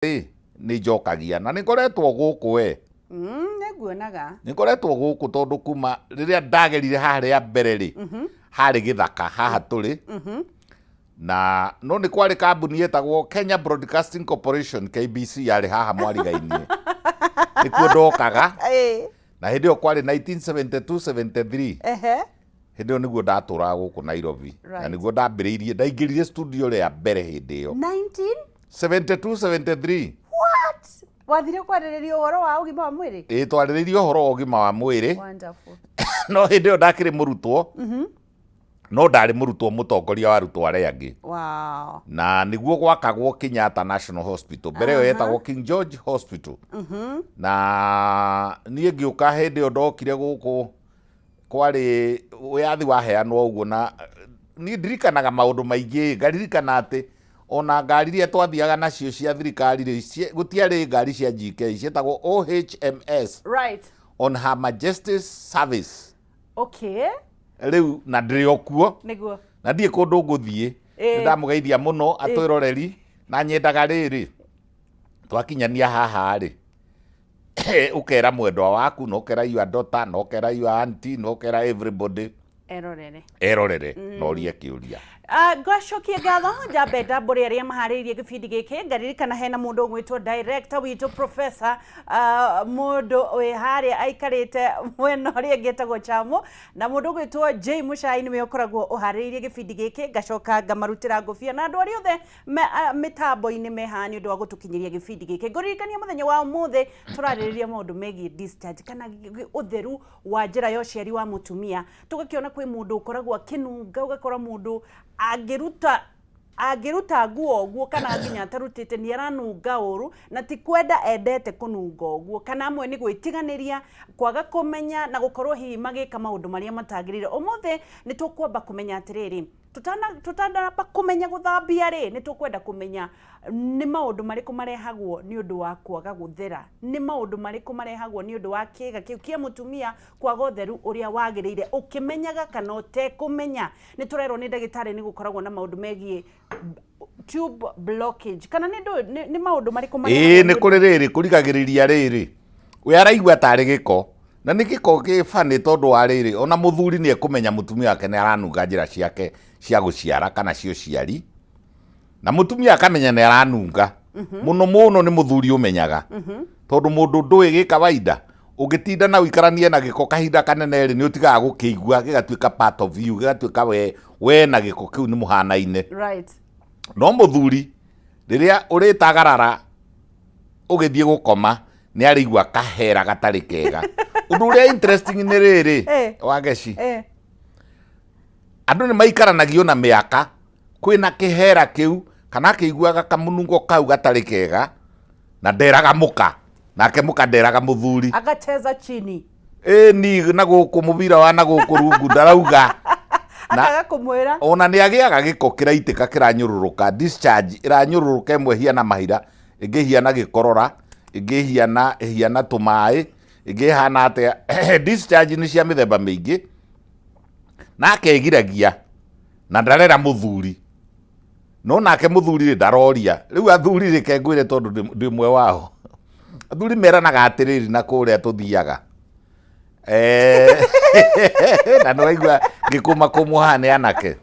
Nĩ njokagia na nĩ ngoretwo gũkũ we. Nĩguonaga. Nĩ ngoretwo gũkũ tondũ kuma rĩrĩa ndagerire haha rĩa mbere rĩ. Harĩ gĩthaka haha tũrĩ. Na no nĩ kwarĩ kambuni yetagwo Kenya Broadcasting Corporation KBC yarĩ haha Mwariga-inĩ. Nĩkuo ndokaga. Na hĩndĩ ĩyo kwarĩ 1972-73. Hĩndĩ ĩyo nĩguo ndatũraga gũkũ Nairobi. Na nĩguo ndaingĩrire studio rĩa mbere hĩndĩ ĩyo. 72-73. What? Wathire kwarĩrĩria ũhoro wa ũgima wa mwĩrĩ? Ĩĩ twarĩrĩirie ũhoro wa ũgima wa mwĩrĩ. Wonderful. No hĩndĩ ĩyo ndakĩrĩ mũrutwo. No ndarĩ mũrutwo mũtongoria wa arutwo arĩa angĩ. Wow. Na nĩguo gwakagwo Kenyatta National Hospital. Mbere ĩyo yetagwo King George Hospital. Na niĩ ngĩũka hĩndĩ ĩyo ndokire gũkũ kwarĩ wĩyathi waheanwo ũguo na niĩ ndirikanaga maũndũ maingĩ. Ngaririkana atĩ ona ngari iria twathiaga nacio cia thirikari rĩ gũtiarĩ ngari cia GK cietagwo OHMS. Right. On Her Majesty's Service. Okay. Rĩu na ndĩrĩ okuo. Nĩguo. Na ndiĩ kũndũ ngũthiĩ. Nĩndamũgeithia mũno atwĩroreri na nyendaga rĩrĩ. Twakinyania haha rĩ. Ũkera mwendwa waku, no kera your daughter, no kera your auntie, no kera everybody. Erorere. No rie kĩũria. Ngwacokia ngatho njambe ndambũrĩ arĩa maharĩirie gĩbindi gĩkĩ. Ngaririkana hena mũndũ ũgwĩtwo director witũ professor, mũndũ wĩ harĩa aikarĩte mwena ũrĩa ngĩtagwo Chamo, na mũndũ ũgwĩtwo J Muchai nĩwe ũkoragwo ũharĩirie gĩbindi gĩkĩ. Ngacoka ngamarutĩra ngũbia na andũ arĩa othe mĩtambo-inĩ mehaha nĩ ũndũ wa gũtũkinyĩria gĩbindi gĩkĩ. Ngũririkania mũthenya wa ũmũthĩ tũrarĩrĩria maũndũ megiĩ discharge kana ũtheru wa njĩra ya ũciari wa mũtumia. Tũgakĩona kwĩ mũndũ ũkoragwo akĩnunga, ũgakora mũndũ angĩruta nguo ũguo kana nginya atarutĩte nĩ aranunga ũru na ti kwenda endete kũnunga ũguo kana amwe nĩ gwĩtiganĩria, kwaga kũmenya na gũkorwo hihi magĩka maũndũ marĩa matagĩrĩire. Ũmũthĩ nĩ tũkwamba kũmenya atĩrĩrĩ, tũtanamba kũmenya gũthambia rĩ, nĩ tũkwenda kũmenya nĩ maũndũ marĩkũ marehagwo nĩ ũndũ wa kwaga gũthera, nĩ maũndũ marĩkũ marehagwo nĩ ũndũ wa kĩĩga kĩu kĩa mũtumia kwaga ũtheru ũrĩa wagĩrĩire ũkĩmenyaga kana ũtekũmenya. Nĩ tũrerwo nĩ ndagĩtarĩ nĩ gũkoragwo na maũndũ megiĩ tube blockage kana nĩ maũndũ marĩkũ marehagwo. Nĩ kũrĩ rĩrĩ kũrigagĩrĩria rĩrĩ, we araigua tarĩ gĩko na nĩ gĩko gĩ funny tondũ wa rĩrĩ, ona mũthuri nĩ ekũmenya mũtumia wake nĩ aranunga njĩra ciake cia gũciara kana cio ciari, na mũtumia akamenya nĩ aranunga. Mũno nĩ mũthuri ũmenyaga, tondũ mũndũ ndũĩ gĩ kawaida ũngĩtinda na ũikaranie na gĩko kahinda kanene rĩ nĩ ũtigaga gũkĩigua gĩgatuĩka part of you, gĩgatuĩka we na gĩko kĩu nĩ mũhanaine. Right. No mũthuri rĩrĩa ũrĩtagarara ũgĩthiĩ gũkoma nĩ arĩigua kahera gatarĩ kega. Ũndũ ũrĩa interesting nĩ rĩrĩ wageci, andũ nĩ maikaranagia na mĩaka kwĩna kĩhera kĩu kana akĩiguaga kamũnungo kau gatarĩ kega na nderaga mũka, nake mũka nderaga mũthuri agacheza chini. Ni na gũkũ mũbira wa na gũkũ rungu ndarauga akaga kũmwĩra ona nĩ agĩaga gĩko kĩraitĩka kĩranyũrũrũka. Discharge ĩranyũrũrũka ĩmwe hiana mahira, ĩngĩ hiana gĩkorora, ĩngĩ hiana tũmaĩ, ĩngĩ hana atĩa. Discharge nĩ cia mĩthemba mĩingĩ na akegiragia na ndarera mũthuri, no nake mũthuri ndaroria. Rĩu athuri reke ngwĩre tondũ ndĩ mwe wao, athuri meranaga atĩrĩrĩ na kũrĩa tũthiaga na nĩwaigua gĩkũma kũmũha nĩ anake.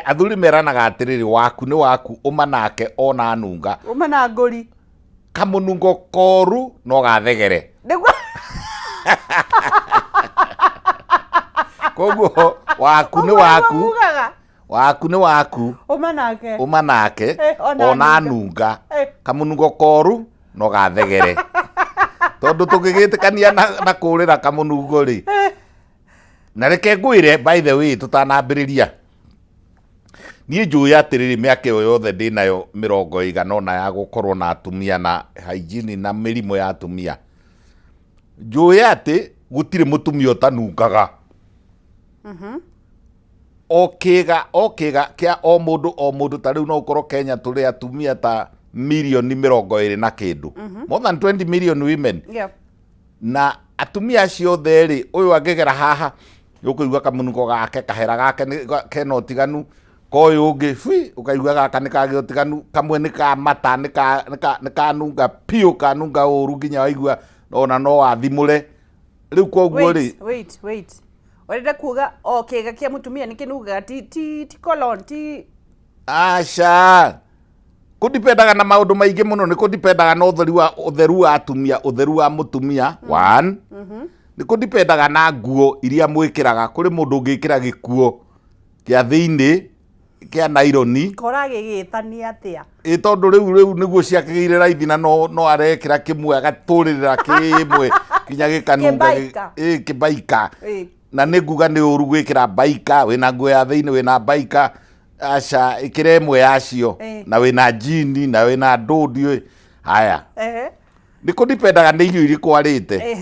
Athuri meranaga atĩrĩrĩ, waku nĩ waku, ũma nake ona anunga, ũma na ngũri, kamũnungo koru no gathegere. Koguo waku nĩ waku, waku nĩ waku, ũma nake ona anunga, kamũnungo koru no gathegere. Tondũ tũgĩgĩtĩkania na kũrĩra kamũnungo rĩ. Na reke ngwĩre by the way tũtanambĩrĩria, niĩ njũĩ atĩrĩrĩ mĩaka ĩyo yothe ndĩnayo 100 ya gũkorwo na atumia na hygiene na mĩrimũ ya atumia, njũĩ atĩ gũtirĩ mũtumia ũtanungaga. O kĩga kĩa o mũndũ ta rĩu no ũkorwo Kenya tũrĩ atumia ta milioni 20 na kĩndũ, more than 20 million women. Na atumia acio therĩ, ũyũ angĩgera haha ũkũigua kamũnungo gake, kahera gake kena ũtiganu, Koyo ungi fui ukaigua gaka ni kagiotiganu kamwe ni ka mata ni ka nunga pio ka nunga uru nginya waigua ona no athimure riu koguo ri wait orenda kuga kiga kia mutumia nikinuga ti colon ti acha kudipendaga na maundu maingi muno ni kudipendaga na utheru wa atumia utheru wa mutumia one ni kudipendaga na nguo iria mwikiraga kuri mundu ngikira gikuo kia thiini kia naironi korage githania atia tondu riu niguo ciakigire raithi na no arekira kimwe agaturirira kimwe kinya gikanunga kibaika na niguga ni uru gwikira baika wina nguo ya thiini wina baika acha ikire imwe yacio na wina jini na wina ndudi haya ni kudipendaga ni irio iri kwarite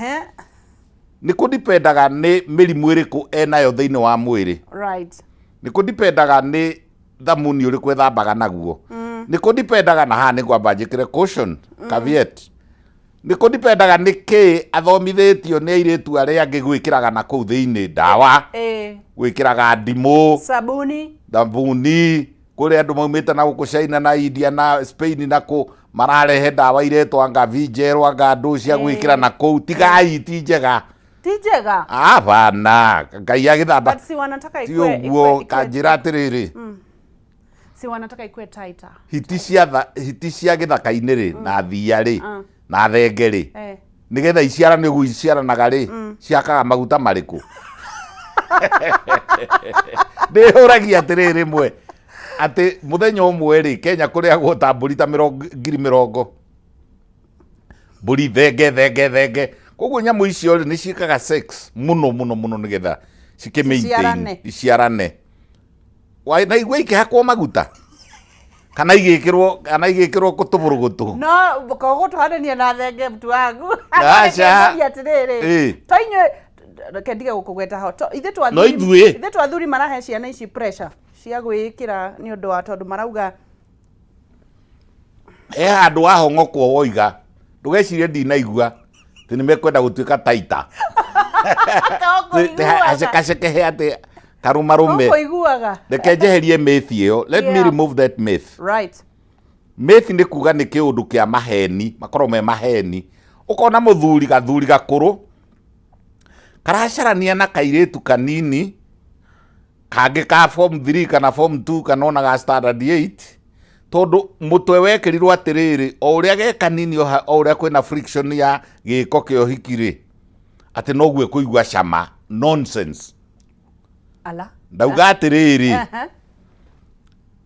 ni kudipendaga ni mirimu iriku enayo thiini wa mwiri right ni kudipendaga ni thamuni uri kwethambaga naguo ni kudipendaga na hani ngwamba njikire caution caveat ni kudipendaga ni ki athomithitio ni airitu aria angi gwikiraga na kuu thiini ndawa gwikiraga ndimu sabuni kuri andu maumite na guku China na India na Spain na ku mararehe ndawa iretwa ngavijero anga ndu cia gwikira na kuu tigai ti njega hapana ngai agithamba but si wanataka ikwe uguo kanjira atiriri si wanataka ikwe tighter hiti cia githaka-ini ri na thia ri na thenge ri nigetha iciarane uguo iciaranaga ri ciakaga maguta mariku ndihuragia atiriri mwe ati muthenya umwe ri Kenya kuriagwo ta mburi ta 20,000 mburi thenge koguo nyamu icio ri ni ciikaga sex muno nigetha cikimaintain iciarane na igwe ikihakwo maguta kana igikirwo kutuburugutu no bokogo twarania na thenge mtu wangu acha atiriri toinye kendige gukugweta ho ithe twathuri marahe ciana ici pressure cia gwikira ni undu wa tondu marauga handu wahong'okwo woiga ndugecirie ndinaigua ti nimekwenda gutuika taita acekacekehe ati karumarume reke njeherie myth iyo let me remove that myth right myth ni kuga ni kiundu kia maheni makorwo me maheni ukona muthuri gakuru karacarania na kairitu kanini kangi ka form 3 kana form 2 kana ona ga standard 8 tondu mutwe wekirirwo atiriri o uria ge kanini o uria kwina friction ya giko kio hikiri ati noguo kuigua cama nonsense ala ndauga atiriri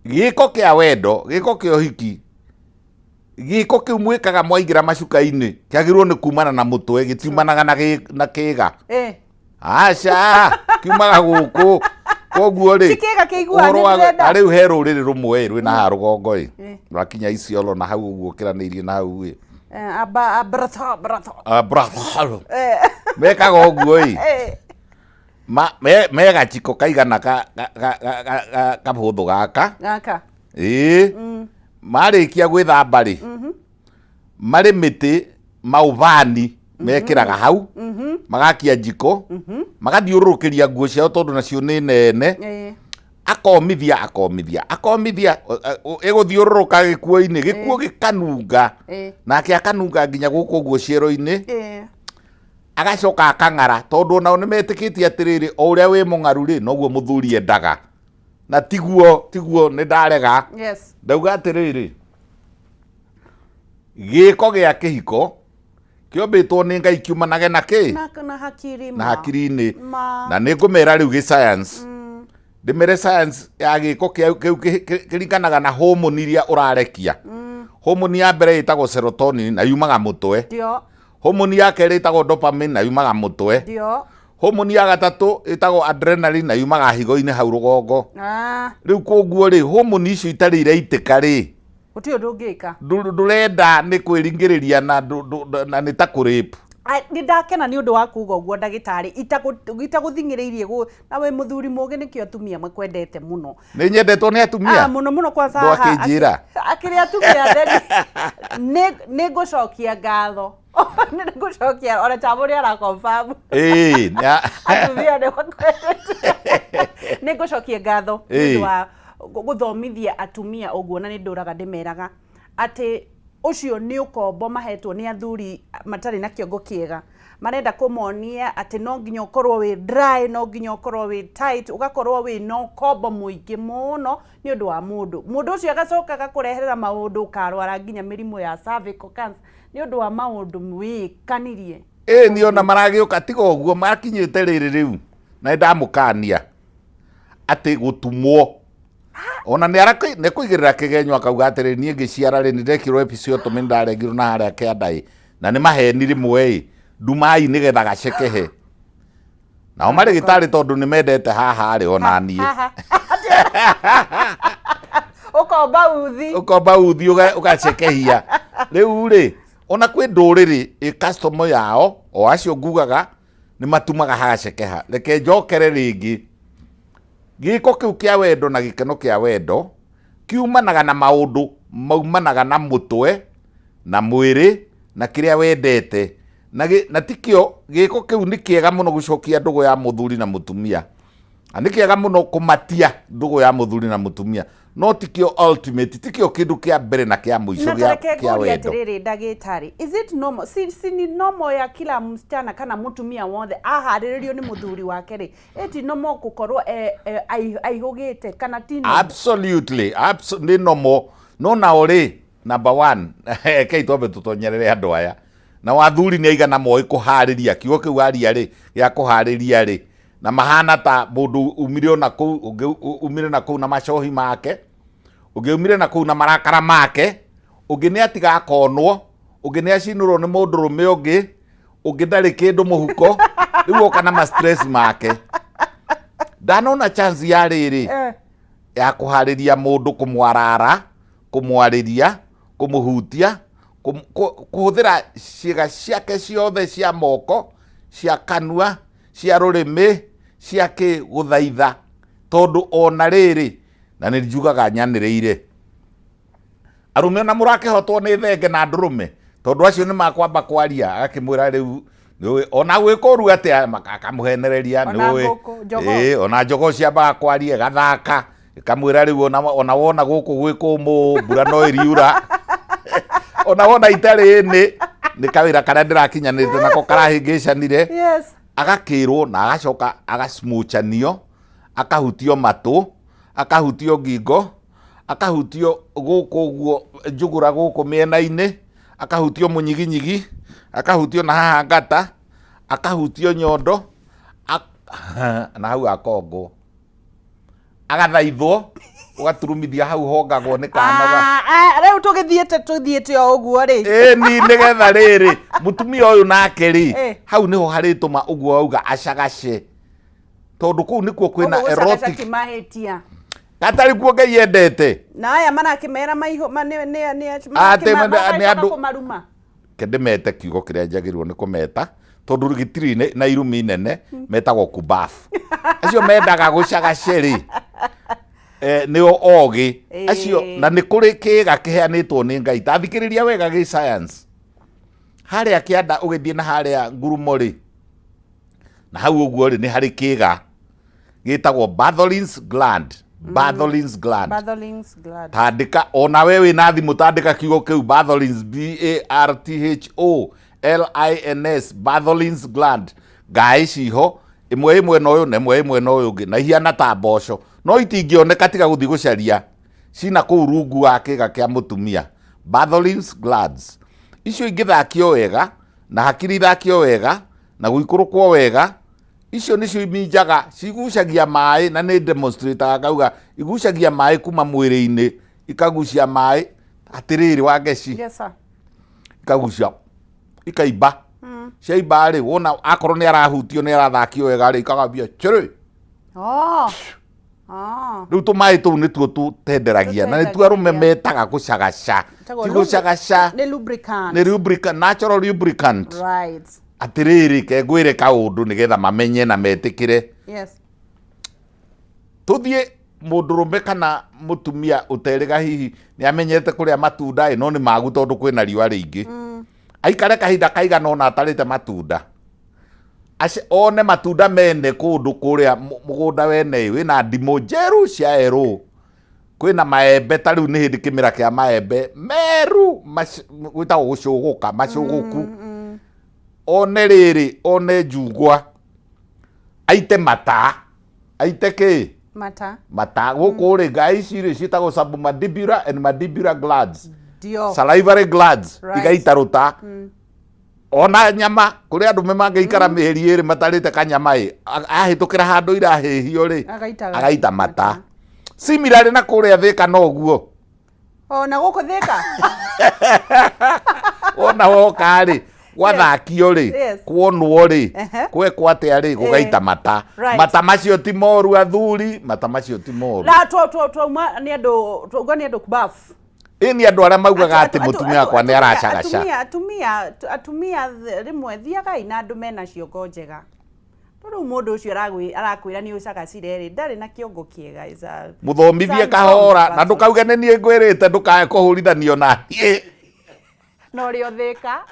giko kia wendo giko kio hiki giko kiu mwikaga mwaigira macuka-ini kiagirwo ni kumana na mutwe gitiumanaga na kiga acha kiumaga guku koguo ri kiga kiiguanirenda riu he ruriri rumwe rwina ha rugongo rwakinya Isiolo na hau uguo kiraniirie na hau brother mekaga uguo mega chiko kaigana ka buthu gaka marikia gwithamba ri mari miti mauvani mekiraga hau magakia njiko magathiururukiria nguo ciao tondu nacio ni nene akomithia iguthiururuka gikuo-ini gikuo gikanunga nake akanunga nginya guku nguo ciero-ini agacoka akang'ara tondu nao nimetikitie atiriri o uria wi mung'aru ri noguo muthuri endaga na tiguo ni ndarega ndauga atiriri giko gia kihiko kiombitwo ni Ngai kiumanage na ki na hakiri-ini na ni ngumera riu gi science ndimere science ya giko kiu kiringanaga na hormone iria urarekia hormone ya mbere itagwo serotonin na yumaga mutwe hormone ya keri itagwo dopamine na yumaga mutwe hormone ya gatatu itagwo adrenaline na yumaga higo-ini hau rugongo riu koguo ri hormone icio itari iraitika ri uti undu ngika ndurenda ni kwiringiriria na ni ta kurip ni ndakena ni undu wa kuga uguo ndagitari itaguthingiriirie na we muthuri mugi nikio atumia makwendete muno ni nyendetwo ni atumia muno kwanza haha akiri atumia ni ngucokia ngatho ni ngucokia ona chamuri ara confirm atumia ni makwendete ni ngucokia ngatho ni wa guthomithia atumia uguo na ni nduraga ndimeraga ati ucio ni ukombo mahetwo ni athuri matari na kiongo kiega marenda kumonia ati no nginya ukorwo wi dry no nginya ukorwo wi tight ugakorwo wi no kombo muingi muno ni undu wa mundu ucio agacoka gakureherera maundu ukarwara nginya mirimu ya cervical cancer ni undu wa maundu mwikanirie ni ona maragiuka tiga uguo makinyite riri riu na ndamukania ati gutumwo ona ni kuigirira kigenyo akauga atiri nie ngiciara ri ni ndekirwo episode ndarengirwo na haria kiandai na ni maheni rimwe ndumai nigetha gacekehe nao marigitari tondu ni mendete haha ri ona nie ukomba uthi ugacekehia riu ri ona kwi nduriri customer yao o acio ngugaga ni matumaga hagacekeha reke njokere ringi giko kiu kia wendo na gikeno kia wendo kiumanaga na maundu maumanaga na mutwe na mwiri na kiria wendete na tikio giko kiu ni kiega muno gucokia ndugu ya muthuri na mutumia ani kiega muno kumatia ndugu ya muthuri na mutumia no tikio ultimate tikio kindu kia mbere na kia muico kia wendo riri ndagitari is it normal si ni normal ya kila msichana kana mutumia wothe ahariririo ni muthuri wake ri eti normal gukorwo aihugite kana tino absolutely ni normal no na ori number 1 ke itombe tutonyerere andu aya na wathuri ni aigana moi kuhariria kiugo kiu aria ri ya kuhariria ri na mahana ta mundu umire na ku umire na ku na macohi make umire na ku na marakara make ni atiga akonwo ni acinurwo ni mundu rume ungi ndari kindu muhuko riu oka na stress make ndanona chance ya riri ya kuhariria mundu kumwarara kumwariria kumuhutia kuhuthira ciiga ciake ciothe cia moko cia kanua cia rurimi cia ki guthaitha tondu ona riri na ni njugaga nyaniriire arume na murakihotwo ni thenge na ndurume tondu acio ni makwamba kwaria akimwira riu ona gwikoru ati akamuhenereria ni ona njogo ciamba kwaria gathaka ikamwira riu ona wona guku gwikumu mbura no iriura ona wona itari ni kawira kana ndirakinyanirite nako karahingicanire agakirwo na agacoka agasmuchanio akahutio matu akahutio ngingo akahutio guku guo njugura guku miena-ini akahutio munyiginyigi akahutio na haha ngata akahutio nyondo na hau akongo agathaithwo ugaturumithia hau hongagwo ni kanoga riu tuthiete o uguo ri ni nigetha riri mutumia uyu nake ri hau niho harituma uguo auga acagace tondu kuu nikuo kwina erotic katari kuo Ngai endete na aya marakimera maiho ni andu kumaruma kendemete kiugo kiria njagirwo ni kumeta tondu gitiri na irumi nene metagwo kubafu acio mendaga gucagace ri nio ogi acio na ni kuri kiga kiheanitwo ni Ngai tathikiriria wega gi science haria kianda ugithie na haria ngurumo ri na hau uguo ri ni hari kiga gitagwo Bartholin's gland tandika ona wewe na thimu tandika kiugo kiu Bartholin's BARTHOLINS Bartholin's gland ngai ciho imwe no uyu na imwe no uyu na hiana ta mboco no itingioneka tiga guthi gucaria cina kuu rungu wa kiga kia mutumia Bartholin's glands icio ingithakio wega na hakiri thakio wega na guikurukwo wega icio nicio iminjaga cigucagia mai na ni demonstrator ngauga igucagia mai kuma mwiri-ini ikagucia mai atiriri wa geci yes sir ikagucia ikaimba ciaimba ri wona akorwo ni arahutio ni arathakio wega ri ikagambia chiri riu tumai tuu nituo tutenderagia na nitu arume metaga gucagaca tigucagaca ni lubricant natural lubricant right atiriri ke ngwire kaundu nigetha mamenye na metikire tuthie mundurume kana mutumia uteriga hihi ni amenyete kuria matunda no ni magu tondu kwina riua ringi aikare kahinda kaigana ona atarite matunda one matunda mene kundu kuria mugunda wene wina ndimo njeru cia eru kwina maembe ta riu ni hindi kimira kia maembe meru gwita gucuguka macuguku one riri one njungwa aite mata aite ki mata guku ri guys iri citagwo submandibular and mandibular glands salivary glands igaita ruta ona nyama kuri andu memangeikara miheri iri matarite kanyama ahitukira handu irahihio ri agaita mata similarly na kuria Thika noguo ona guku Thika ona woka ri gwathakio ri kwonwo ri kwekwo atia ri gugaita mata mata macio ti moru athuri mata macio ti moru la twauma ni andu kubafu ini andu aria maugaga ati mutumia akwa ni aracagaca atumia rimwe thiaga ina andu mena ciongo njega riu mundu ucio arakwira ni ucagacire ri ndari na kiongo kiega muthomithie kahora na ndukauge ni nie ngwirite ndukae kuhurithanio na nie no rio Thika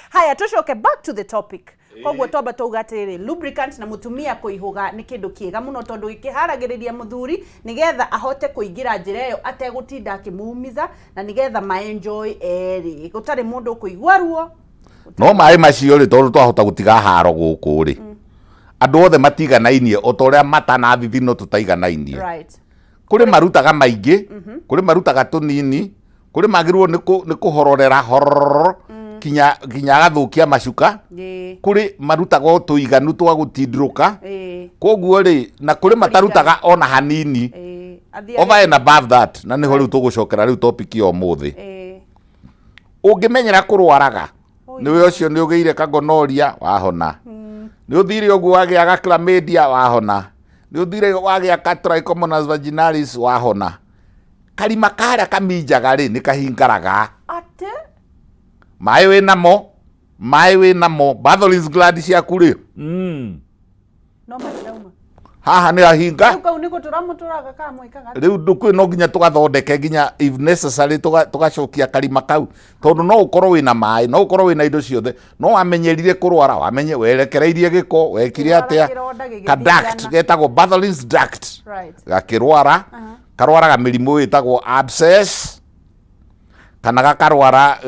haya tucoke back to the topic koguo twamba tuga atiri lubricant na mutumia kuihuga ni kindu kiega muno tondu ikiharagiriria muthuri nigetha ahote kuingira njira iyo ategutinda akimumiza na nigetha enjoy eri gutari mundu kuigwa ruo no mai macio ri tondu twahota gutiga haro guku ri andu othe matiganainie otoria mata na thithino tutaiganainie kuri marutaga maingi kuri marutaga tunini kuri magirwo ni kuhororera kinya agathukia macuka kuri marutaga tuiganu twa gutindiruka koguo ri na kuri matarutaga ona hanini over and above that na niho riu tugucokera riu topic yo muthi ungimenyera kurwaraga niwe ucio ni ugeire kagonoria wahona ni uthire uguo wagia chlamydia wahona ni uthire wagia trichomonas vaginalis wahona karima karia kaminjaga ri ni kahingaraga ate mai we namo Bartholin's gland ciaku ri no matirauma haha ni ahinga riu kau niko turamuturaga kamwikaga riu nduku no nginya tugathondeke nginya if necessary tugacokia karima kau tondu no ukorwo wina mai no ukorwo wina indo ciothe no wamenyerire kurwara wamenye werekereirie giko wekire atia ka duct getagwo Bartholin's duct gakirwara karwaraga mirimu itagwo abscess kana gakarwara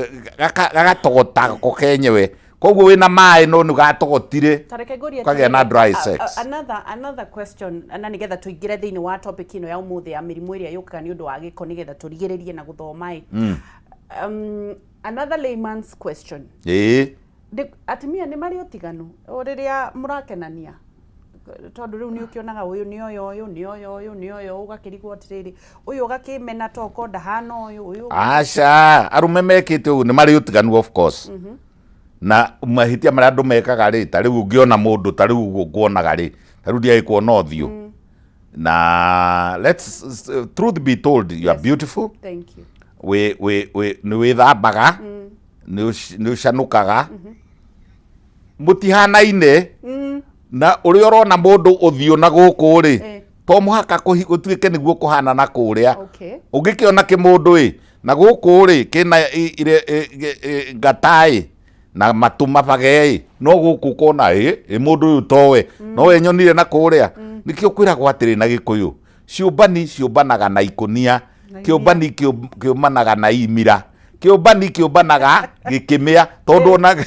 gagatogota ko kenyewe koguo wina mai no nugatogotire kagea na dry sex another question na nigetha tuingire thiini wa topic ino ya umuthi ya mirimu iria yukaga ni undu wa giko nigetha turigiririe na guthoma another layman's question atumia ni mari utiganu riria murakenania tondu riu ni ukionaga uyu ni oyo ugakirigwo atiriri uyu ugakimena toko ndahana uyu aca arume mekite ugu ni mari utiganu of course na mahitia maria andu mekaga ri ta riu ungiona mundu ta riu nguonaga ri ta riu ndiai kuona uthio na let's truth be told you are beautiful thank you we ni withambaga ni ucanukaga mutihanaine na uri orona mundu uthio na guku ri to muhaka kuhigutuike niguo kuhana na kuria ungikiona kimundu na guku ri kina ngatai na matuma bagei no guku kona mundu uyu towe no wenyonire na kuria nikio kwiragwo atiri na gikuyu ciumbanaga na ikunia kiumbani kiumanaga na imira kiumbanaga gikimia tondu ona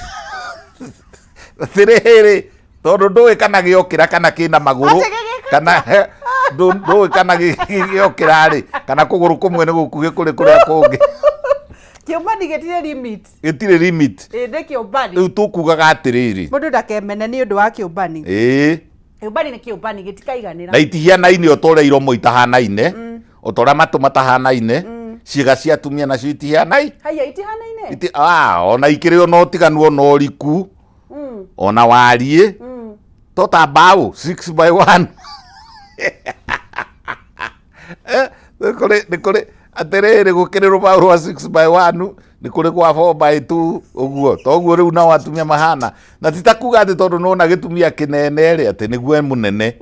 thirihiri tondu nduwi kana giokira kana kina maguru kana nduwi kana giokira ri kana kuguru kumwe ni gukuge kuri kuria kungi kiumbani gitire limit ndi kiumbani riu tukugaga atiriri mundu ndakemene ni undu wa kiumbani kiumbani ni kiumbani gitikaiganira na itihianaine otoreirwo mo itahanaine otora matu matahanaine ciiga cia atumia nacio itihianai haya itihanaine ona ikirio no tiganu ona oriku ona warie tota bao 6x1 nikuri atiriri gukiriro bao rwa 6x1 nikuri kwa 4x2 uguo toguo riu na atumia mahana na titakuga ati tondu nona gitumia kinene ri ati niguo munene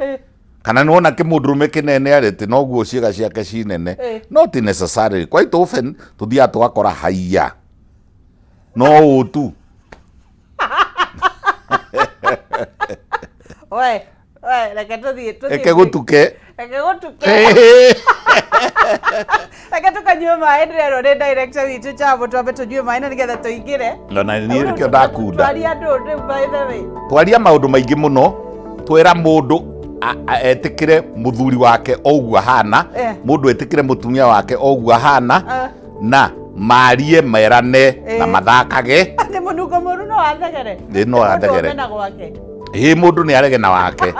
kana nona kimundurume kinene ari ati noguo ciiga ciake cinene not necessarily quite often tuthia twakora haiya no utu oe Reke tuthie. Reke gutuke. Reke tukanyue maĩ ndĩrerwo nĩ director witũ Chavo twambe tunyue maĩ na nĩgetha tũingĩre. Na niĩ nĩkĩo ndakunda. Twaria andũ rĩu by the way. Twaria maũndũ maingĩ mũno. Twĩra mũndũ etĩkĩre mũthuri wake oũguo ahana. Mũndũ etĩkĩre mũtumia wake oũguo ahana. Na marie merane na mathakage. Atĩ mũnungo mũru no athegere. No athegere. Mũndũ nĩ aregena wake.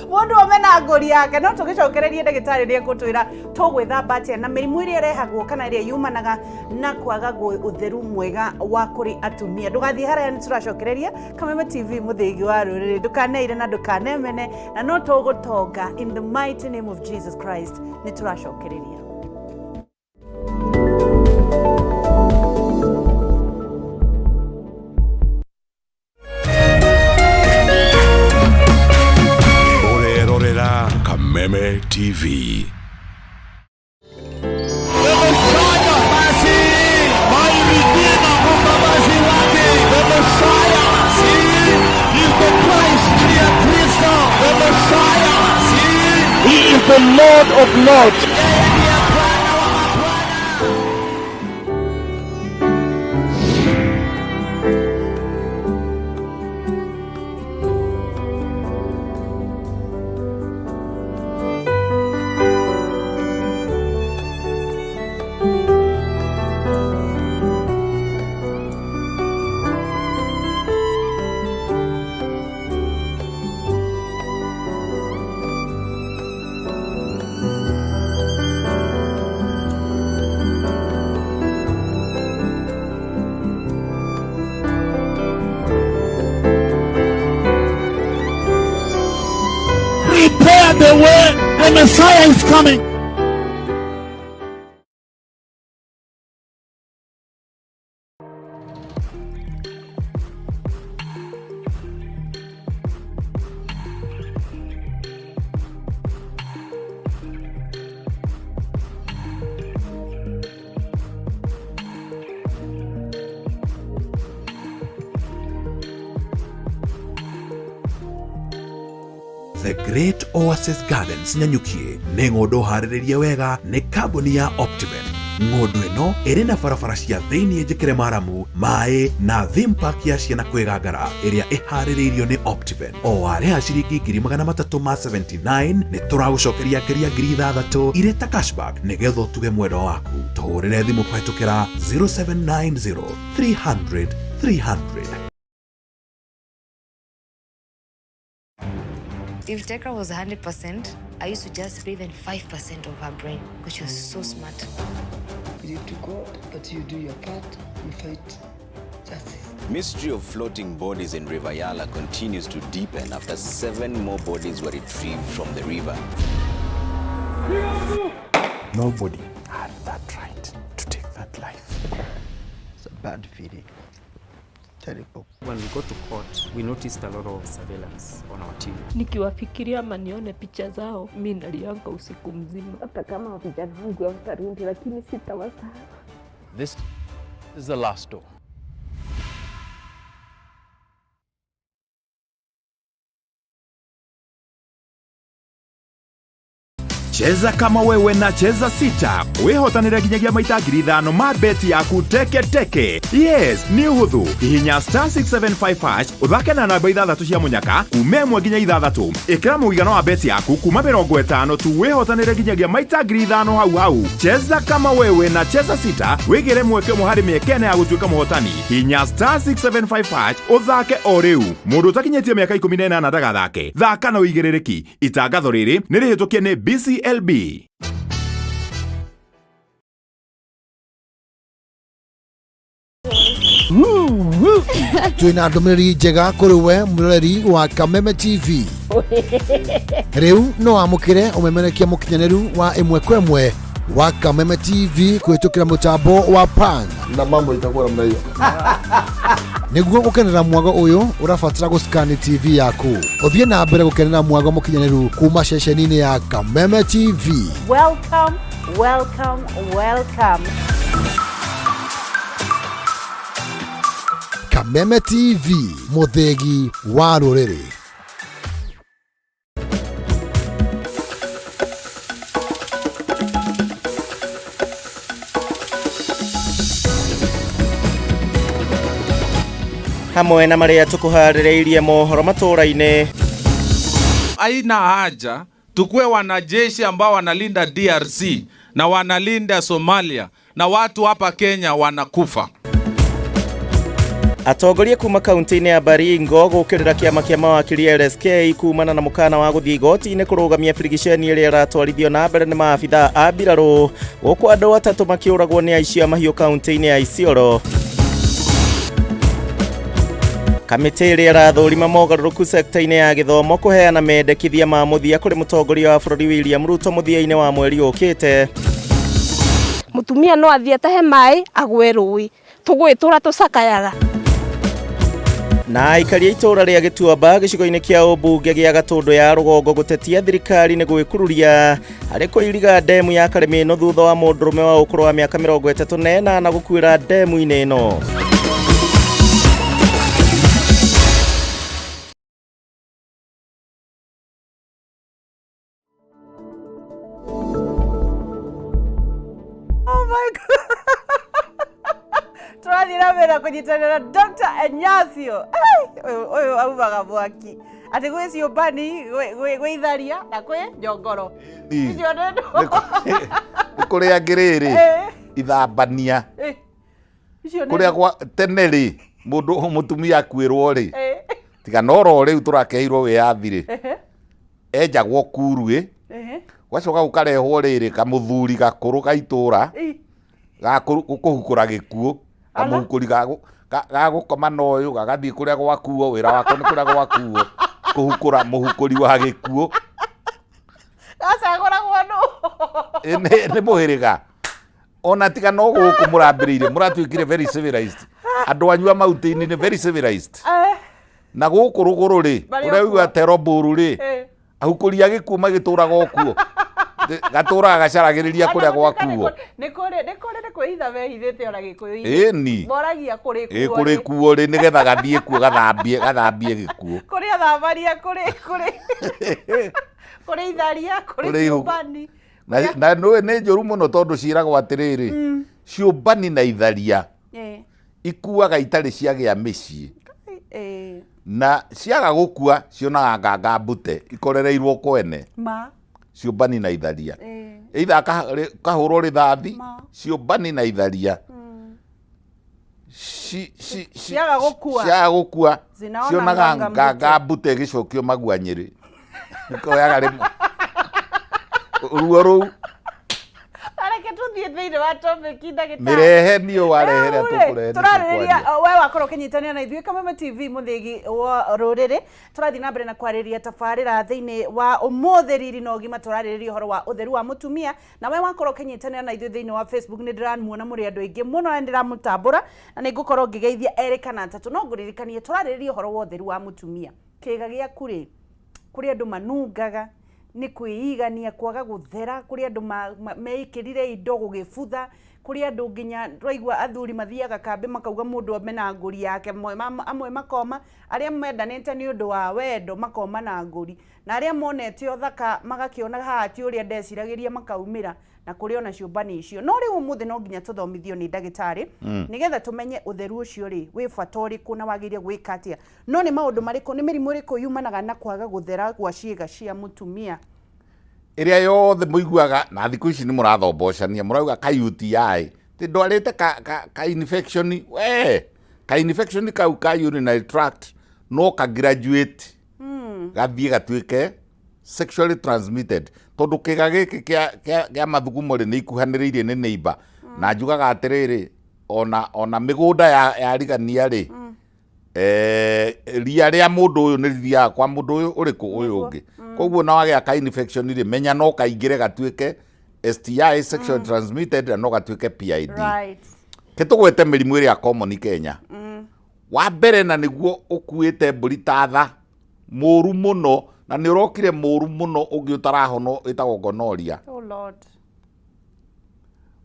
Mundu omena ngori yake no tugicokererie ndagĩtarĩ nĩ egũtwĩra tũgwĩthamba atĩa na mĩrimũ ĩrĩa ĩrehagwo kana ĩrĩa yumanaga na kwaga ũtheru mwega wa kũrĩ atumia. Ndũgathiĩ harĩa nĩ tũracokereria Kameme TV mũthĩgi wa rũrĩrĩ. Ndũkaneire na ndũkanemene na no tũgũtonga in the mighty name of Jesus Christ. Nĩ tũracokereria. Kameme TV. He is the Lord of Lords. Prepare the way, the Messiah is coming. The Great Oasis Gardens Nyanyukie nĩ ng'ũndũ harĩrĩrie wega nĩ kambuni ya Optiven. Ng'ũndũ ĩno ĩrĩ na barabara cia thĩinĩ njĩkĩre maramu, maĩ na theme park ya ciana kwĩgangara ĩrĩa ĩharĩrĩirio nĩ Optiven. O warĩha ciringi 379 nĩ tũragũcokeria ngeria 6,000 irĩ ta cashback nĩgetha ũtuge mwendwa waku. Tũhũrĩre thimũ kũhetũkĩra 0790 300 300. If Tekra was 100%, I used to just breathe in 5% of her brain because she was so smart. You do God, but you do your part, you fight justice. Mystery of floating bodies in River Yala continues to deepen after 7 more bodies were retrieved from the river. Nobody had that right to take that life. It's a bad feeling. Terrible. When we got to court, we noticed a lot of surveillance on our team. Nikiwafikiria ama nione picha zao, mimi nalianga usiku mzima. Hata kama vijana wangu watarudi, lakini sitawasahau. This is the last door. Cheza kama wewe na cheza sita. Wehotanĩre nginyagia maita 5,000 ma beti yaku teke teke. Yes, ni ũhũthũ. Hihinya *675# uthake na namba 6 cia munyaka kuma 1 nginya 6. Ĩkĩra mũigana wa beti yaku kuma 50 tu wehotanĩre nginyagia maita 5,000 hau hau. Cheza kama wewe na cheza sita. Wĩgĩre mweke ũmwe harĩ mĩeke ya gũtuĩka mũhotani. Hihinya *675# uthake o rĩu. Mũndũ ũtakinyĩtie mĩaka 18 ndagathake. Thaka na ũigĩrĩrĩki. Itangatho rĩrĩ nĩ rĩhĩtũkie nĩ BCLB. Twina ndũmĩrĩri njega kũrĩ we mũroreri wa Kameme TV. Rĩu no amũkĩre ũmemerekia mũkinyanĩru wa ĩmwe kwa ĩmwe wa Kameme TV kũhĩtũkĩra mũtambo wa PAN. Na mambo itakuwa namna hiyo. Nĩguo gũkenera mwago ũyũ ũrabatara gũscan TV yaku. Ũthiĩ na mbere gũkenera mwago mũkinyanĩru kuma ceceni-inĩ ya Kameme TV. Welcome, welcome, welcome. Kameme TV, mũthĩgi wa rũrĩrĩ. hamwe na maria tukuharireirie mohoro matũra-inĩ. Haina haja tukue wanajeshi ambao wanalinda DRC na wanalinda Somalia na watu hapa Kenya wanakufa. Atongoria kuma kaunti-inĩ ya Baringo gũkĩrĩra kĩama kĩa mawakiri LSK kumana na mũkana wa gũthiĩ igoti-inĩ kũrũgamia birigiceni ĩrĩa ĩratwarithio na mbere nĩ maabithaa a mbirarũ, gũkũ andũ atatũ makĩũragwo nĩ aici a mahiũ kaunti-inĩ ya Isiolo. Kamĩtĩ ĩrĩa ĩrathũrima mogarũrũku sekta-inĩ ya gĩthomo kũheana mendekithia ma mũthia kũrĩ mũtongoria wa bũrũri William Ruto mũthia-inĩ wa mweri ũkĩte. Mũtumia no athiĩ atahe maĩ agwe rũĩ, tũgwĩtũra tũcakayaga. Na aikari a itũra rĩa Gĩtuamba gĩcigo-inĩ kĩa ũmbunge gĩa Gatũndũ ya rũgongo gũtetia thirikari nĩ gwĩkururia harĩ kũiriga ndemu ya Kameme thutha wa mũndũrũme wa ũkũrũ wa mĩaka 38 na gũkuĩra ndemu-inĩ ĩno. Tũrathira mbere kũnyitanĩra Dr. Enyathio. Ũyũ auvaga mwaki. Atĩ gwĩ ciũmbani, gwĩ itharia na kwĩ njongoro. Icio nĩ kũrĩa ngĩrĩrĩ ithambania. Kũrĩa tene rĩ mũndũ mũtumia akuĩrwo rĩ. Tiga no ro rĩu tũrakeirwo wĩyathi-rĩ. Enjagwo kuruĩ. Gwacoka gũkarehwo rĩrĩ kamũthuri gakũrũ ga itũra. Gakũhukũra gĩkuũ. Kamũhukũri gagũkoma na ũyũ gagathiĩ kũrĩa gwakuo, wĩra wako nĩ kũrĩa gwakuo kũhukũra mũhukũri wa gĩkuũ. Gacagũragwo nũ? Nĩ mũhĩrĩga. Ona tiga no gũkũ mũrambĩrĩire mũratuĩkire very civilized. Andũ anyu a mauti-inĩ nĩ very civilized. Na gũkũ rũgũrũ-rĩ ũrĩa uga terobũrũ-rĩ ahukũri a gĩkuũ magĩtũraga okuo. Gatũraga gacaragĩrĩria kũrĩa gwakuo. Nĩ kwĩhitha mehithĩte ona Gĩkũyũ-inĩ. Ĩni. Moragia kũrĩ kuo. Kũrĩ kuo rĩ nĩgetha gathiĩ kuo gathambie gĩkuũ. Kũrĩ athambania kũrĩ itharia kũrĩ ciũmbani. Na nĩ njũru mũno tondũ ciĩragwo atĩrĩrĩ ciũmbani na itharia ikuaga itarĩ ciagĩa mĩciĩ. Na ciaga gũkua cionaga nganga mbute ikorereirwo kwene. Ciũmbani na itharia. Either kahũrwo rĩthathi ciũmbani na itharia. Ciaga gũkua cionaga nganga mbute gĩcokio Maguanyĩrĩ. Koyaga rĩmwe ruo rũu. Areke tuthiĩ thĩinĩ wa topic ndagĩtarĩ. Mĩrehe niyo warehera tũkũrehe. Tũrarĩrĩria we wakorwo ũkĩnyitanĩra na ithuĩ Kameme TV mũthĩgi wa rũrĩrĩ. Tũrathiĩ na mbere na kwarĩrĩria tabarĩra thĩinĩ wa ũmũthĩ Riri na Ugima. Tũrarĩrĩria ũhoro wa ũtheru wa mũtumia. Na we wakorwo ũkĩnyitanĩra na ithuĩ thĩinĩ wa Facebook nĩ ndĩramuona mũrĩ andũ aingĩ mũno na ndĩramũtambũra na nĩ ngũkorwo ngĩgeithia erĩ kana atatũ. No ngũririkanie tũrarĩrĩria ũhoro wa ũtheru wa mũtumia. Kĩga gĩaku rĩ kũrĩ andũ manungaga nĩ kwĩigania kwaga gũthera, kũrĩ andũ meikĩrire indo gũgĩbutha, kũrĩ andũ nginya twaigua athuri mathiaga kambĩ makauga mũndũ ome na ngũri yake, amwe makoma, arĩa mendanĩte nĩ ũndũ wa wendo makoma na ngũri, na arĩa monete ũthaka magakĩona haha ti ũrĩa ndeciragĩria makaumĩra, na kũrĩ ona ciũmbani icio. No rĩu ũmũthĩ no nginya tũthomithio nĩ ndagĩtarĩ nĩgetha tũmenye ũtheru ũcio rĩ wĩ bata ũrĩkũ na wagĩrĩire gwĩka atĩa. No nĩ maũndũ marĩkũ, nĩ mĩrimũ ĩrĩkũ yumanaga na kwaga gũthera gwa ciĩga cia mũtumia? Ĩrĩa yothe mũiguaga na thikũ ici nĩ mũrathombocania mũrauga ka UTI ti ndwarĩte ka infection ka infection kau ka urinary tract no ka graduate gathiĩ gatuĩke sexually transmitted tondũ kĩga gĩkĩ kĩa mathugumo rĩ nĩ ikuhanĩrĩirie nĩ neighbor na njugaga atĩrĩrĩ ona mĩgũnda ya rigania rĩ ria rĩa mũndũ ũyũ nĩ rithiaga kwa mũndũ ũyũ ũrĩkũ ũyũ ũngĩ. Koguo na wagĩa ka infection rĩ menya no kaingĩre gatuĩke STI sexually transmitted na no gatuĩke PID. Kĩtũgwete mĩrimũ ĩrĩa common Kenya. Wa mbere na nĩguo ũkuĩte mbũri ta tha mũru mũno na nĩ ũrokire mũru mũno ũngĩ ũtarahono ĩtagwo gonorrhea. Oh Lord.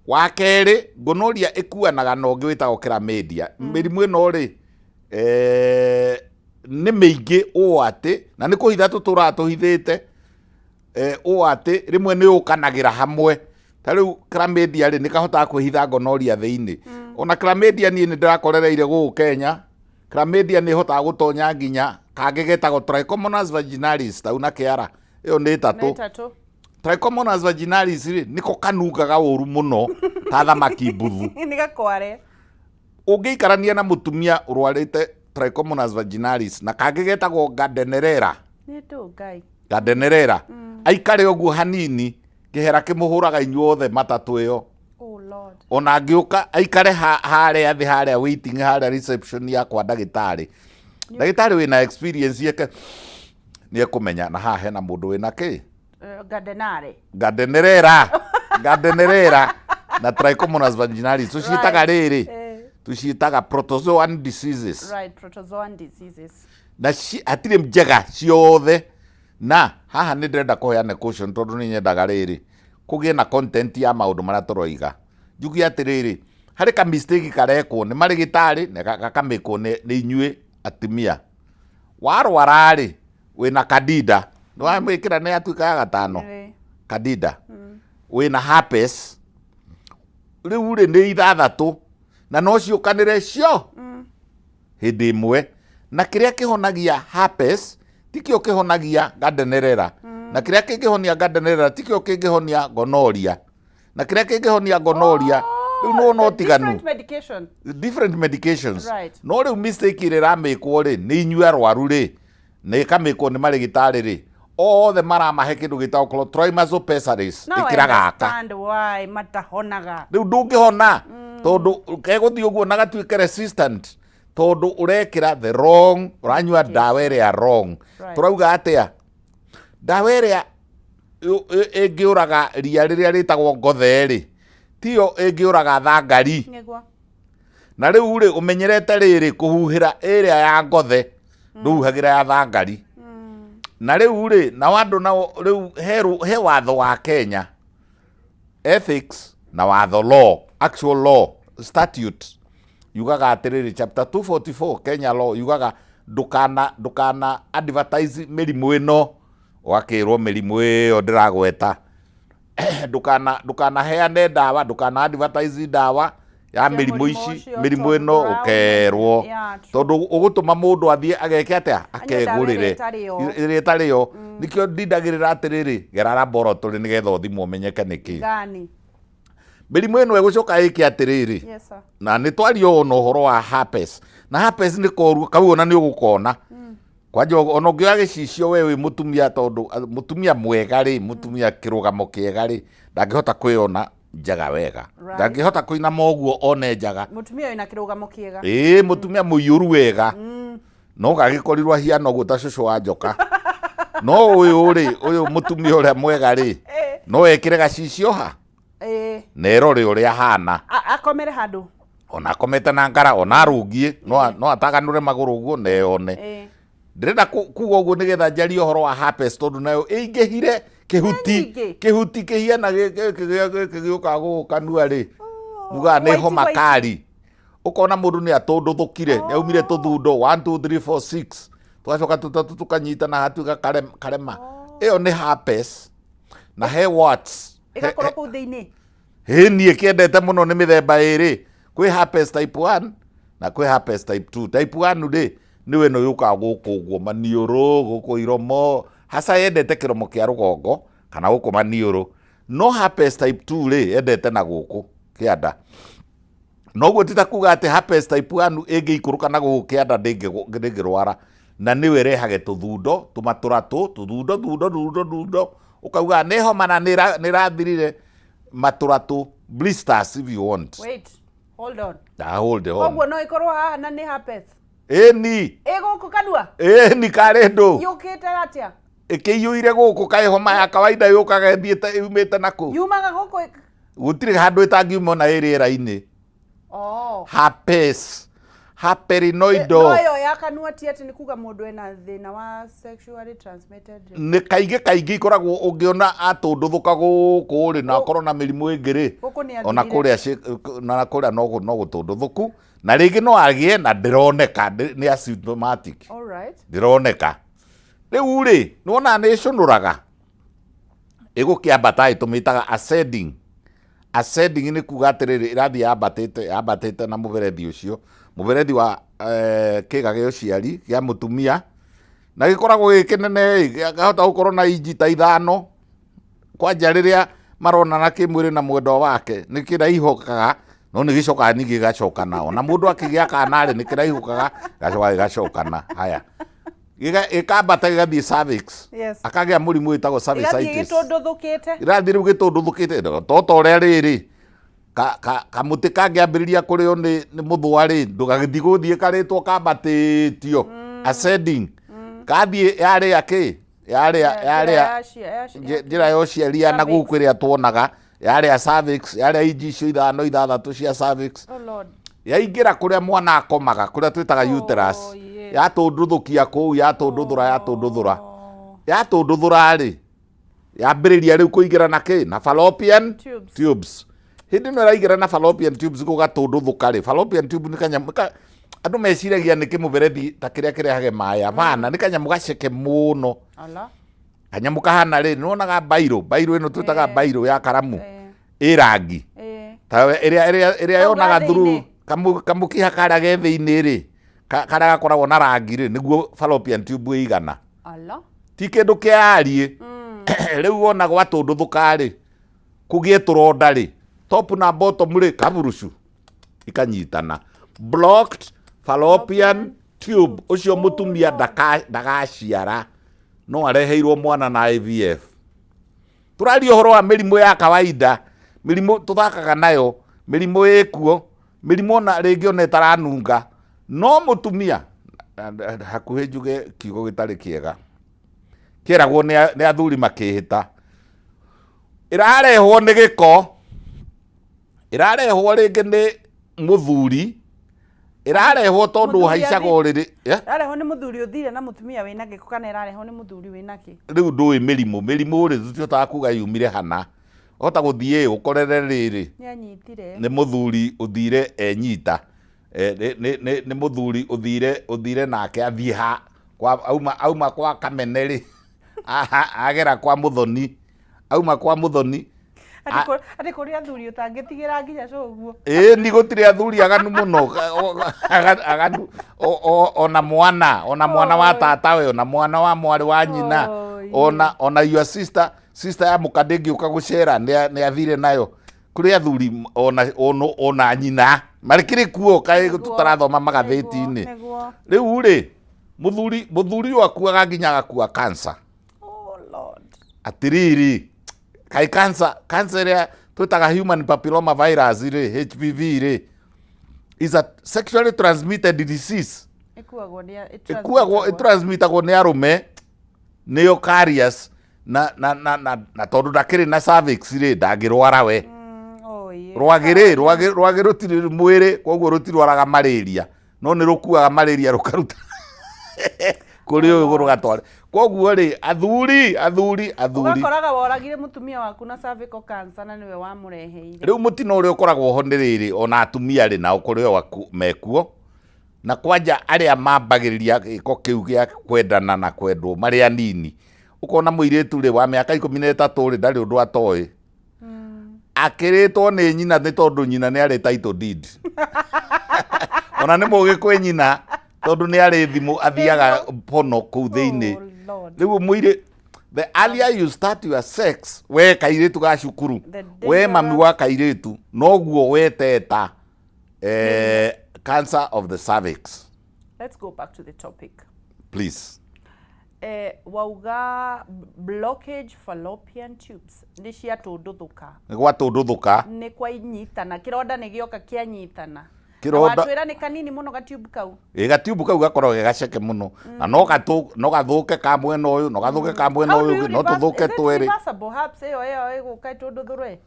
Wa kerĩ gonorrhea ĩkuanaga na ũngĩ wĩtagwo chlamydia. Mĩrimũ ĩno rĩ nĩ mĩingĩ ũũ atĩ na nĩ kũhitha tũtũraga tũhithĩte ũũ atĩ rĩmwe nĩ ũkanagĩra hamwe. Ta rĩu chlamydia rĩ nĩ kahotaga kwĩhitha gonorrhea thĩinĩ. Ona chlamydia niĩ nĩ ndĩrakorereire gũkũ Kenya chlamydia nä hotaga gå tonya nginya kangä getagwo trichomonas vaginalis tau na kä ara ä yo nä tatå trichomonas vaginalis rä nä ko kanungaga å ru må no ta thamaki mbuthu nä gakware å ngä ikarania na må tumia å rwarä te trichomonas vaginalis na kangä getagwo gardenerera gardenerera aikare å guo hanini kä hera kä må hå raga inyuothe matatå ä yo ona ngä å ka aikare harä a thä harä a waiting harä a reception ya kwa ndagätarä wä na experience yeke nä ekå menya na haha hena må ndå wä na kä gardenerera na trichomonas vaginalis tå ciätaga rä rä tå ciätaga protozoan diseases na hatirä njega ciothe na haha nä ndärenda kå heane caution tondå nä nyendaga rä rä kå gä na content ya maå ndå marä a tå roiga njugi atä rä rä harä ka mistake karekwo nä marä gä tarä na gakamä kwo nä inyuä atumia warwara rä wä na kadida nä wamwä kä ra nä atuä kaga gatano kadida wä na herpes rä u rä nä ithathatå na no ciå kanä re cio hä ndä ä mwe na kä rä a kä honagia herpes tikä o kä honagia gardenerera na kä rä a kä ngä honia gardenerera tikä o kä ngä honia gonoria na kä rä a kä ngä honia gonoria rä u no no tiganu different medications no rä u mistake ä rä ramä kwo rä nä inyua arwaru rä nä kamä kwo nä marä gä tarä rä othe maramahe kä ndå gä tagwo trimazopesaris ä kä ra gaka rä u ndå ngä hona tondå gegå thiä å guo na gatuä ke resistant tondå å rekä ra the wrong å ranyua ndawa ä rä a wrong tå rauga atä a ndawa ä rä a ä ngä å raga ria rä rä a rä tagwo ngothe rä tiyo ä ngä å raga thangari na rä u rä å menyerete rä rä kå huhä ra ä rä a ya ngothe ndå huhagä ra ya thangari na rä u rä na andå nao rä u he watho wa Kenya ethics na watho law actual law statute yugaga atä rä rä chapter 244 Kenya law yugaga ndukana advertise mĩrimũ ĩno wakĩrwo mĩrimũ ĩyo ndĩragweta ndukana heane ndawa ndukana advertise ndawa ya mĩrimũ ici mĩrimũ ĩno ũkerwo tondũ ũgũtũma mũndũ athiĩ ageke atĩa akegũrĩre ĩrĩa ĩtarĩ yo nĩkĩo ndindagĩrĩra atĩrĩrĩ gera laboratory nĩgetha ũthimwo ũmenyeke nĩkĩ mĩrimũ ĩno ĩgũcoka ĩke atĩrĩrĩ na nĩ twario na ũhoro wa herpes na herpes nĩ koru kau ona nĩ ũgũkona kwanja ona ũngĩoya gĩcicio we wĩ mũtumia tondũ mũtumia mwega rĩ mũtumia kĩrũgamo kĩega rĩ ndangĩhota kwĩona njaga wega ndangĩhota kũinama ũguo one njaga mũtumia wĩna kĩrũgamo kĩega mũtumia mũiyũru wega no gagĩkorirwo ahiana ũguo ta cũcũ wa njoka no ũyũ rĩ ũyũ mũtumia ũrĩa mwega rĩ no ekĩre gacicio ha na erore ũrĩa hana akomere handũ ona akomete na ngara ona arũngie no ataganũre magũrũ ũguo na eyone ndĩrenda kuga ũguo nĩgetha njarie ũhoro wa herpes tondũ nayo ĩingĩhire kĩhuti kĩhiana gĩũkaga gũgũkanua rĩ mugaga nĩ homa kari ũkona mũndũ nĩ atũndũthũkire nĩ aumire tũthundo 1 2 3 4 6 tũgacoka tũtatũ tũkanyitana hatuĩka karema ĩyo nĩ herpes na he warts ĩgakorwo kũu thĩinĩ niĩ kĩendete mũno nĩ mĩthemba ĩrĩ kwĩ herpes type 1 na kwĩ herpes type 2 type 1 rĩ nĩwe no yũkaga gũkũ ũguo maniũrũ gũkũ iromo hasa yendete kĩromo kĩa rũgongo kana gũkũ maniũrũ no herpes type 2 rĩ yendete na gũkũ kĩanda noguo ti ta kuga atĩ herpes type 1 ĩngĩikũrũka na gũkũ kĩanda ndĩngĩrwara na nĩwe ĩrehage tũthundo tũmatũratũ tũthundo ũkauga nĩ homa na nĩ ĩrathirire matũratũ blisters if you want wait hold on hold on koguo no ikorwo haha na nĩ herpes ĩni gũkũ kanua ĩni karĩ ndũ yũkĩte atĩa ĩkĩiyũire gũkũ kaĩ homa ya kawaida yũkaga ĩthiĩte yumĩte nakũ yumaga gũkũ gũtirĩ handũ ĩtangiuma na rĩera-inĩ herpes haperinoido no yo ya kanua ti ati ni kuga mundu ena thina wa sexually transmitted ni kaingĩ ikoragwo ũngĩona atũndũthũka gũkũ rĩ na akorwo na mĩrimũ ĩngĩ rĩ ona kũrĩa no gũtũndũthũku na rĩngĩ no agĩe na ndĩroneka nĩ asymptomatic ndĩroneka rĩu rĩ nĩwona nĩ ĩcũnũraga ĩgũkĩambata ĩtũmĩtaga ascending ni kuga atiriri irathi yambatite na muberethi ucio muberethi wa kiga gya uciari gya mutumia na gikoragwo gikinene gahota gukorwo na inji ta 5 kwanja riria maronana kimwiri na mwendo wake ni kiraihokaga no ni gicokaga ningi gacokana ona mundu akigia kana ri ni kiraihokaga gacokana haya ikambata gigathie cervix akagia murimu witagwo cervicitis irathi riu gitunduthukite toto ria riri kamuti kangiambiriria kurio ni muthwari ndugagithii guthie karitwo kambatitio ascending kathie yari yaki yari njira ya uciaria na guku iria tuonaga yari ya cervix yari inji icio 5-6 cia cervix yaingira kuria mwana akomaga kuria twitaga uterus yatunduthukia kuu yatunduthura ri yambiriria riu kuingira na ki na fallopian tubes hindi no iraingira na fallopian tubes gugatunduthuka ri fallopian tube ni kanyamu andu meciragia ni kimuberethi ta kiria kirehage mai avana ni kanyamu gaceke muno kanyamu kahana ri nonaga bairo ino twitaga bairo ya karamu irangi ta iria yonaga through kamukiha karia ge thiini ri karia gakoragwo na rangi ri niguo fallopian tube igana ti kindu kiarie riu wona gwatunduthuka ri kugie turonda ri top na bottom ri kaburucu ikanyitana blocked fallopian tube ucio mutumia ndagaciara no areheirwo mwana na IVF turario horo wa mirimu ya kawaida mirimu tuthakaga nayo mirimu ikuo mirimu na ringi ona taranunga no mutumia hakuhi njuge kiugo gitari kiega kiragwo ni athuri makihita irarehwo ni giko irarehwo ringi ni muthuri irarehwo tondu haicago riri irarehwo ni muthuri uthire na mutumia wina giko kana irarehwo ni muthuri wina ki riu ndui mirimu ri tutiotaga kuga yumire hana hota guthie ukorere riri ni muthuri uthire enyita ni muthuri uthire nake athie ha kwa auma kwa Kameme ri agera kwa muthoni auma kwa muthoni ati kuri athuri utangitigira nginya coguo ni gutire athuri aganu muno aganu ona mwana wa tata we ona mwana wa mwari wa nyina ona your sister ya mukadingi ukagucera ni athire nayo kuri athuri ona nyina marikiri kuo kai tutarathoma magatheti-ini riu ri muthuri wakuaga nginya gakua cancer atiriri kai cancer ya twitaga human papilloma virus ri HPV ri is a sexually transmitted disease ikuagwo transmitagwo ni arume neo carriers na tondu ndakiri na cervix ri ndangirwara we rwagi rutiri mwiri koguo rutirwaraga malaria no ni rukuaga malaria rukaruta kuri uyu rugatware koguo ri athuri ugakoraga woragire mutumia waku na cervical cancer na niwe wamureheire riu mutino uri ukoragwo ho ni riri ona atumia ri na ukuri waku mekuo na kwanja aria mambagiriria giko kiu gia kwendana na kwendwo mari anini ukona muiritu ri wa miaka 13 ri ndari undu atoi akiritwo ni nyina ni tondu nyina ni ari title deed ona ni mugi kwi nyina tondu ni ari thimu athiaga pono ku thiini riu muire the earlier you start your sex we kairitu ga cukuru we mami wa kairitu noguo weteta cancer of the cervix. Let's go back to the topic please. Wauga blockage fallopian tubes ni cia tunduthuka ni gwa tunduthuka ni kwa inyitana kironda ni gioka kianyitana kironda watwira ni kanini muno gatube kau gatube kau gakorwo gaceke muno na no gathuke ka mwena uyu no gathuke ka mwena uyu no tuthuke twiri perhaps eyo iguka tunduthure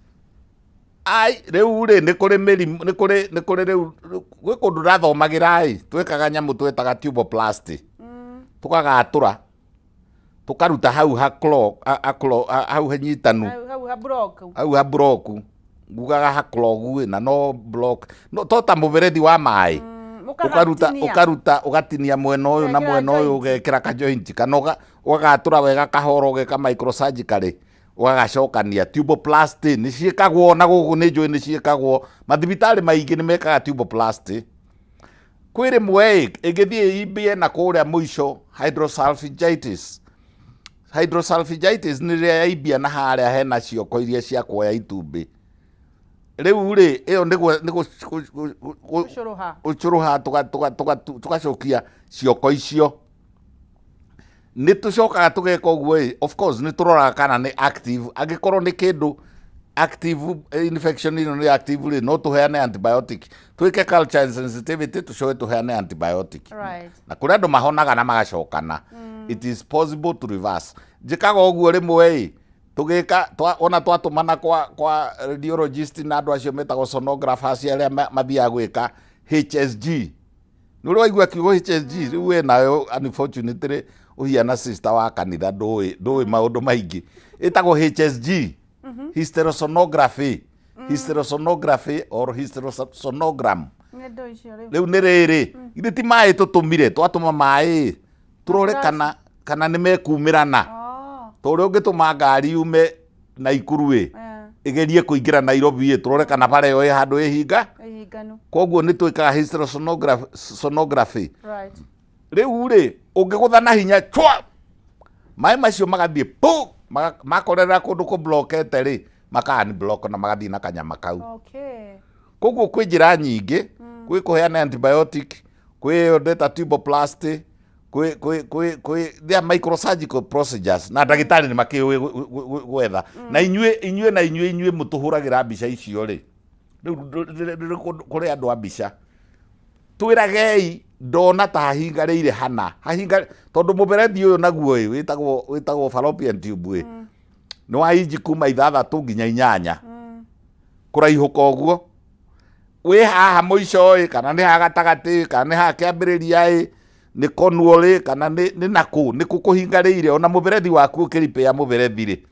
ai riu ri ni kuri mirimu ni kuri riu gwi kundu rathomagira twikaga nyamu twetaga tuboplasty tukagatura tukaruta hau hau hanyitanu hau ha block ngugaga ha clog na no block no tota muberethi wa mai ukaruta ugatinia mwena uyu na mwena uyu ugekira ka joint kana ugagatura wega kahoro geka microsurgically wagacokania tuboplasty ni ciikagwo na gugu ni njui ni ciikagwo mathibitari maingi ni mekaga tuboplasty kwiri mwe igithie ibie na kuria muico hydrosalpingitis ni ria ibia na haria hena cioko iria cia kuoya itumbi riu ri iyo nigu ucuruha tugacokia cioko icio ni tucokaga tugeka uguo of course ni turoraga kana ni active agikorwo ni kindu active infection ino ni active ri no tuheane antibiotic twike culture sensitivity tucoe tuheane antibiotic right na kuri andu mahonaga na magacokana it is possible to reverse njikaga uguo rimwe tugika ona twatumana kwa radiologist na andu acio metagwo sonographers aria mathia gwika HSG nuri waigua kiugo HSG riu we nayo unfortunately uhiana sister wa kanitha ndui maundu maingi itagwo HSG hysterosonography or hysterosonogram riu ni riri ithe ti mai tutumire twatuma mai turore kana ni mekumirana tore ungituma ngari ume na ikurue igerie kuingira Nairobi turore kana bare yo handu ihinga koguo ni twikaga hysterosonography right riu ri ungigutha na hinya chwa mai macio magathie pu makorera kundu ku blockete ri makani block na magathie na kanyama kau okay koguo kwi njira nyingi kwi kuheana antibiotic kwi ndeta tuboplasty kwi there microsurgical procedures na ndagitari ni makiwe gwetha na inyue mutuhuragira mbica icio ri riu kuri andu a mbica twiragei ndona ta hahingarĩire hana tondu muberethi uyu naguo witagwo fallopian tube ni wa inji kuma 6 nginya 8 kuraihuka uguo wi haha muico kana ni ha gatagati kana ni ha kiambiriria ni konuo kana ni naku ni kukuhingarĩire ona muberethi waku ukiripe ya muberethi ri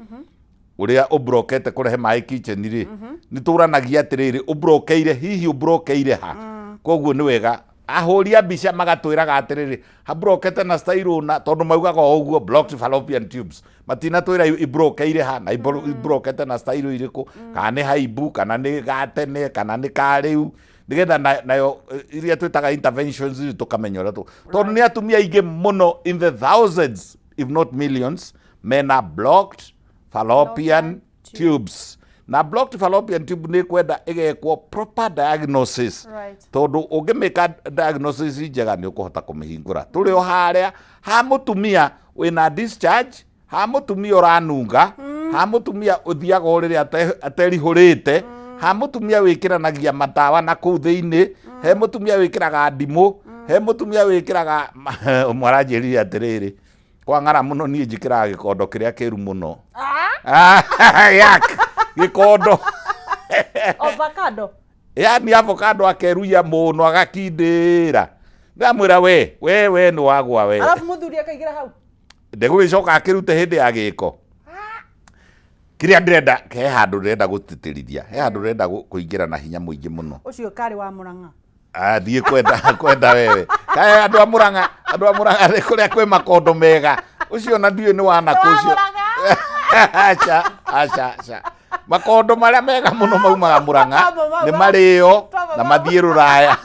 uria ubrokete kurehe mai kitchen ri ni turanagia atiriri ubrokeire hihi ubrokeire ha koguo ni wega ahoria mbica magatwiraga atiriri habrokete na styro na tondu maugaga uguo blocked fallopian tubes matina twira ibrokeire ha na ibrokete na styro iriku kana ni haibu kana ni gatene kana ni kariu nigetha nayo iria twitaga interventions tukamenyora tondu ni atumia ingi muno in the thousands if not millions men are blocked fallopian tubes na blocked fallopian tube ni kwenda igekwo proper diagnosis tondu ungimika diagnosis njega ni ukuhota kumihingura turi o haria ha mutumia wina discharge ha mutumia uranunga ha mutumia uthiaga uriria aterihurite ha mutumia wikiranagia matawa na kuu thiini he mutumia wikiraga ndimu he mutumia wikiraga mwaranjiri atiriri kwa ngara muno ni njikiraga gikondo kiria kiru muno yak gikondo avocado yani avocado akeruya muno agakindira ngamwira we ni wagwa we alafu muthuri akaigira hau ndegwicoka akirute hindi ya giko kiria ndirenda ke handu ndirenda gutitirithia he handu ndirenda kuingira na hinya muingi muno ucio kari wa Murang'a thie kwenda wewe kae andu a Murang'a ni kuria kwi makondo mega ucio na ndiu ni wana kucio acha makondo maria mega muno maumaga Murang'a ni mario na mathie Ruraya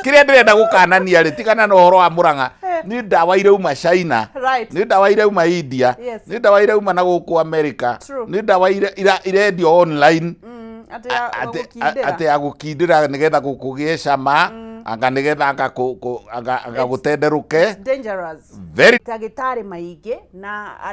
kiria ndirenda gukanania ri tigana na uhoro wa Murang'a ni ndawa irauma China ni ndawa irauma India ni ndawa irauma na guku America ni ndawa irendio online ate agukindira nigetha gukugie cama anga nigetha anga gutenderuke dangerous very dagitari maingi na